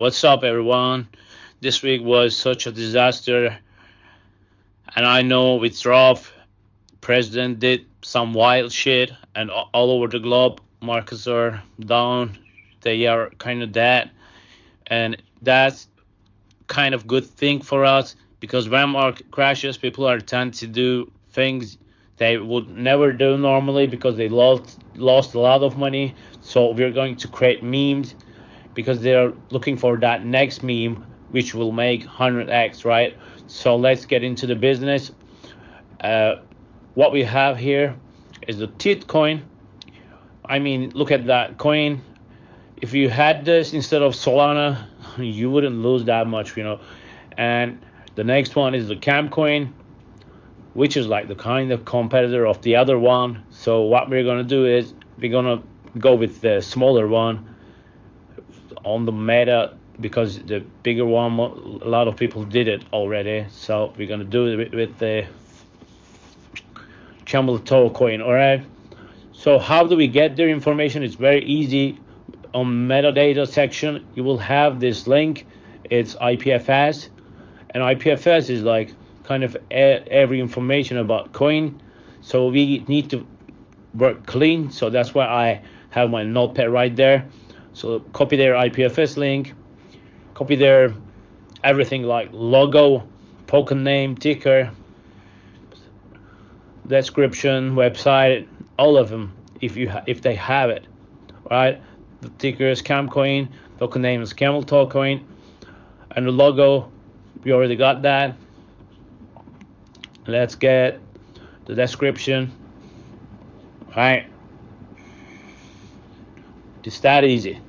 What's up, everyone? This week was such a disaster, and I know it's rough. President did some wild shit, and all over the globe, markets are down. They are kind of dead, and that's kind of good thing for us because when market crashes, people are tend to do things they would never do normally because they lost a lot of money. So we're going to create memes because they're looking for that next meme which will make 100x, right? So let's get into the business. What we have here is the TIT coin. I mean, look at that coin. If you had this instead of Solana, you wouldn't lose that much, And the next one is the Cam coin, which is like the kind of competitor of the other one. So what we're gonna do is we're gonna go with the smaller one on the meta because the bigger one, a lot of people did it already. So we're gonna do it with the SPLTOKEN. All right. So how do we get their information? It's very easy. On metadata section, you will have this link. It's IPFS, and IPFS is like kind of every information about coin. So we need to work clean. So that's why I have my notepad right there. So copy their IPFS link, copy their everything like logo, token name, ticker, description, website, all of them if they have it, right? The ticker is Camcoin, token name is SPLTOKEN, and the logo, we already got that. Let's get the description, right? It's that easy.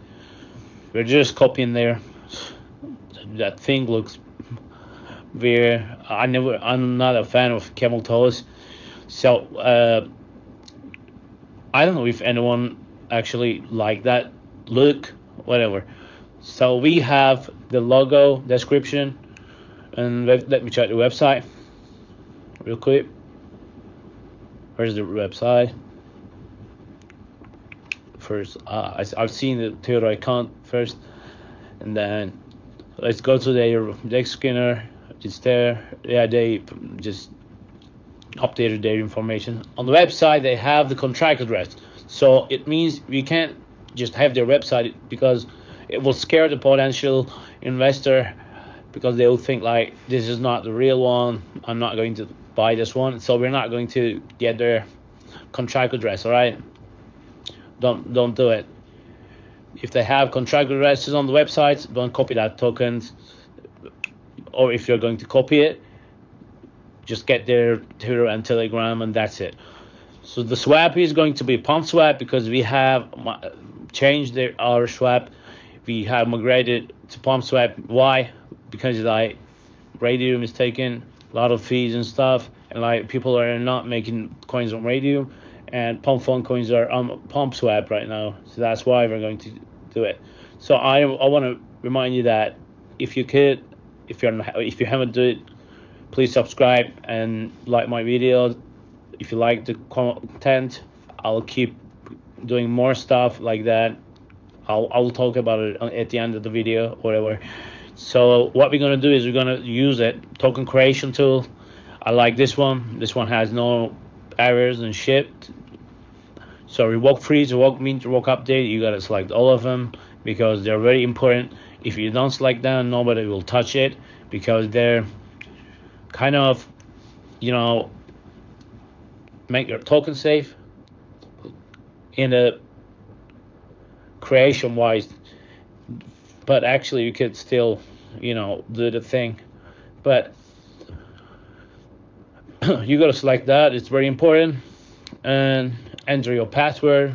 We're just copying there. That thing looks weird. I'm not a fan of camel toes. So I don't know if anyone actually like that look, whatever. So we have the logo, description, and let me check the website real quick. Where's the website? First, I've seen the Twitter account first, and then let's go to their Dexscreener. It's there. Yeah, they just updated their information. On the website, they have the contract address. So it means we can't just have their website because it will scare the potential investor because they will think like this is not the real one. I'm not going to buy this one. So we're not going to get their contract address, all right? Don't do it. If they have contract addresses on the websites, don't copy that tokens. Or if you're going to copy it, just get their Twitter and Telegram, and that's it. So the swap is going to be PumpSwap because we have changed our swap. We have migrated to PumpSwap. Why? Because like Raydium is taking a lot of fees and stuff, and like people are not making coins on Raydium, and Pump Fund coins are on PumpSwap right now. So that's why we're going to do it. So I want to remind you that if you haven't done it, please subscribe and like my video. If you like the content, I'll keep doing more stuff like that. I'll talk about it at the end of the video, whatever. So what we're gonna do is we're gonna use a token creation tool. I like this one. This one has no errors and shit. So revoke freeze, revoke mint, revoke update. You gotta select all of them because they're very important. If you don't select them, nobody will touch it because they're kind of, make your token safe in the creation wise, but actually you could still, do the thing. But you gotta select that. It's very important, and enter your password.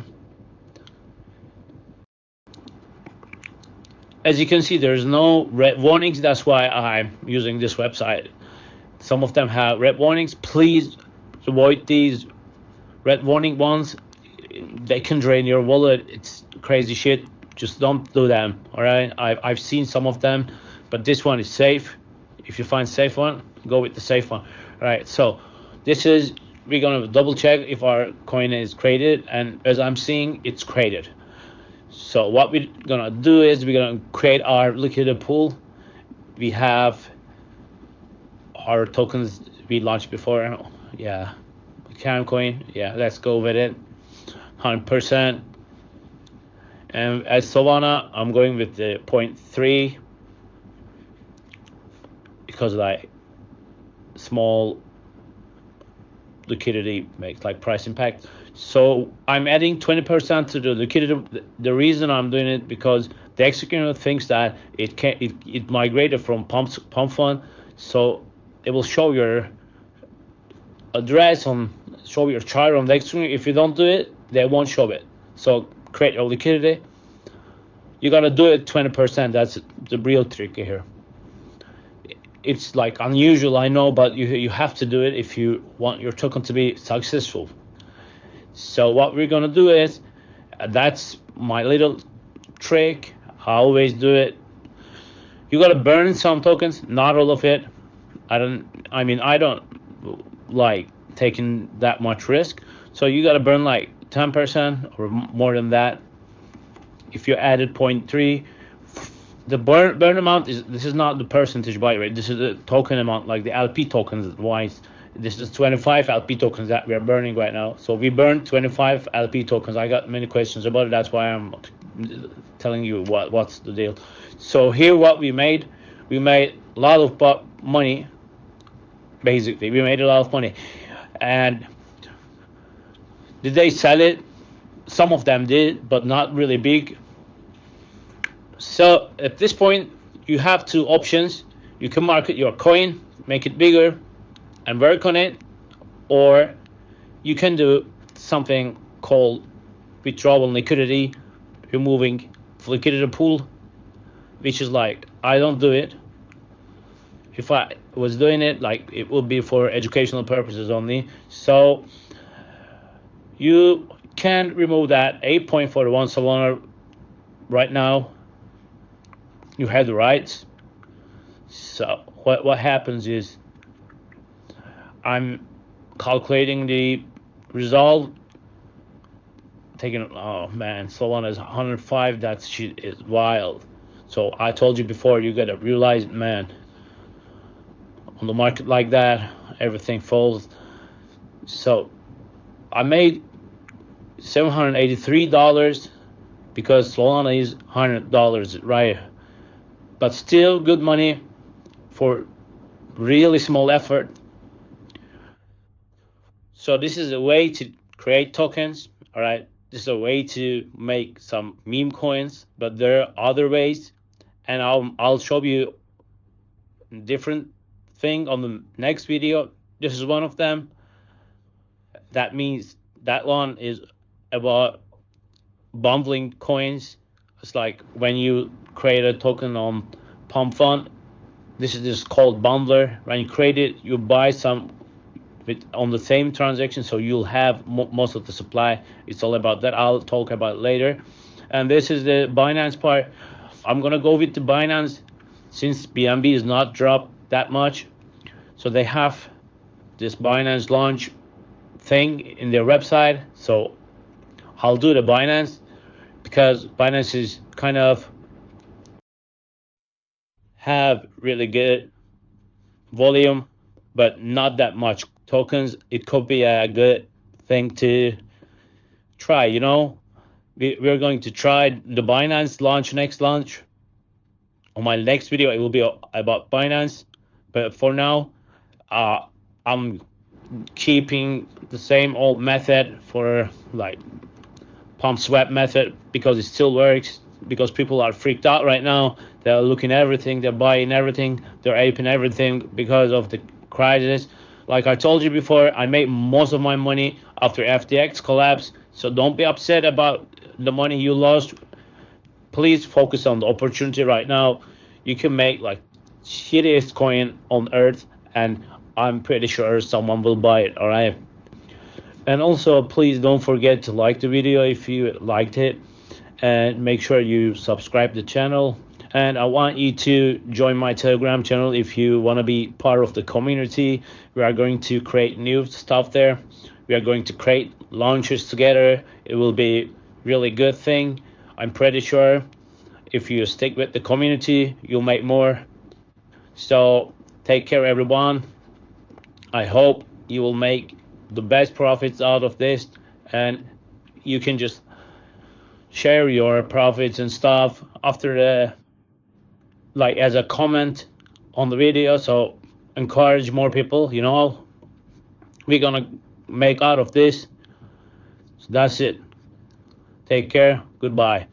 As you can see, there's no red warnings. That's why I'm using this website. Some of them have red warnings. Please avoid these red warning ones. They can drain your wallet. It's crazy shit. Just don't do them, all right? I've seen some of them, but this one is safe. If you find a safe one, go with the safe one. All right, so we're gonna double check if our coin is created, and as I'm seeing, it's created. So what we're gonna do is we're gonna create our liquidity pool. We have our tokens we launched before. Yeah, Camcoin. Yeah, let's go with it. 100%. And as Solana, I'm going with the 0.3 because like small liquidity makes like price impact. So I'm adding 20% to the liquidity. The reason I'm doing it because the executor thinks that it migrated from pump fund, so it will show your address show your chart on the Dexscreener. If you don't do it, they won't show it. So create your liquidity. You gotta do it 20%. That's the real trick here. It's like unusual, I know, but you have to do it if you want your token to be successful. So what we're gonna do is, that's my little trick. I always do it. You gotta burn some tokens, not all of it. I don't like taking that much risk. So you gotta burn like 10% or more than that. If you added 0.3, the burn amount this is not the percentage buy rate. This is the token amount, like the LP tokens wise. This is 25 LP tokens that we are burning right now. So we burned 25 LP tokens. I got many questions about it. That's why I'm telling you what's the deal. So here what we made a lot of money. Basically, we made a lot of money. And did they sell it? Some of them did, but not really big. So at this point, you have two options. You can market your coin, make it bigger, and work on it, or you can do something called withdrawal liquidity, removing liquidity pool, which is like, I don't do it. If I was doing it, like, it would be for educational purposes only. So you can remove that 8.41 Solana right now. You have the rights. So what happens is, I'm calculating the result, taking, oh man, Solana is 105. That shit is wild. So I told you before, you gotta realize, man, on the market like that, everything falls. So I made $783 because Solana is $100, right? But still good money for really small effort. So this is a way to create tokens, all right? This is a way to make some meme coins, but there are other ways, and I'll show you different thing on the next video. This is one of them. That means that one is about bundling coins. It's like when you create a token on Pump Fund. This is just called bundler. When you create it, you buy some on the same transaction, so you'll have most of the supply. It's all about that. I'll talk about it later. And this is the Binance part. I'm gonna go with the Binance since BNB is not dropped that much. So they have this Binance launch thing in their website. So I'll do the Binance because Binance is kind of have really good volume, but not that much tokens. It could be a good thing to try, you know. We're going to try the Binance next launch. On my next video, it will be about Binance. But for now, I'm keeping the same old method for like PumpSwap method because it still works, because people are freaked out right now. They're looking at everything, they're buying everything, they're aping everything because of the crisis. Like I told you before, I made most of my money after FTX collapse, so don't be upset about the money you lost. Please focus on the opportunity right now. You can make like shittiest coin on earth, and I'm pretty sure someone will buy it, all right? And also, please don't forget to like the video if you liked it, and make sure you subscribe to the channel. And I want you to join my Telegram channel if you want to be part of the community. We are going to create new stuff there. We are going to create launches together. It will be really good thing. I'm pretty sure if you stick with the community, you'll make more. So take care, everyone. I hope you will make the best profits out of this, and you can just share your profits and stuff after the, like, as a comment on the video. So encourage more people, you know, we're gonna make out of this. So that's it. Take care. Goodbye.